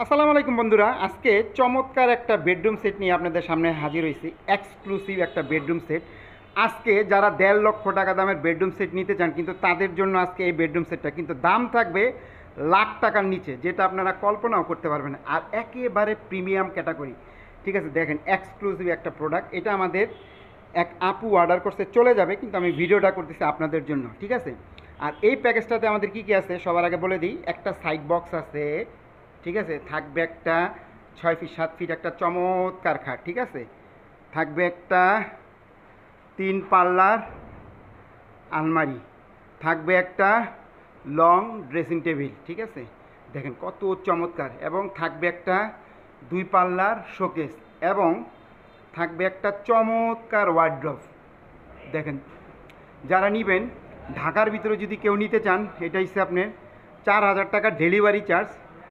আসসালামু আলাইকুম বন্ধুরা, আজকে চমৎকার একটা বেডরুম সেট নিয়ে আপনাদের সামনে হাজির হয়েছি। এক্সক্লুসিভ একটা বেডরুম সেট। আজকে যারা 1.5 লক্ষ টাকা দামের বেডরুম সেট নিতে চান, কিন্তু তাদের জন্য আজকে এই বেডরুম সেটটা কিন্তু দাম থাকবে লাখ টাকার নিচে, যেটা আপনারা কল্পনাও করতে পারবেন না। আর একেবারে প্রিমিয়াম ক্যাটাগরি। ঠিক আছে, দেখেন এক্সক্লুসিভ একটা প্রোডাক্ট। এটা আমাদের এক আপু অর্ডার করতে চলে যাবে, কিন্তু আমি ভিডিওটা করতেছি আপনাদের জন্য। ঠিক আছে, আর এই প্যাকেজটাতে আমাদের কী কী আছে সবার আগে বলে দিই। একটা সাইড বক্স আছে, ঠিক আছে, থাকবে একটা 6 ফিট 7 ফিট একটা চমৎকার খাট, ঠিক আছে, থাকবে একটা 3 পাল্লার আলমারি, থাকবে একটা লং ড্রেসিং টেবিল, ঠিক আছে, দেখেন কত চমৎকার, এবং থাকবে একটা 2 পাল্লার শোকেস, এবং থাকবে একটা চমৎকার ওয়ার্ড্রপ। দেখেন, যারা নেবেন ঢাকার ভিতরে যদি কেউ নিতে চান, এটা হচ্ছে আপনার 4,000 টাকা ডেলিভারি চার্জ।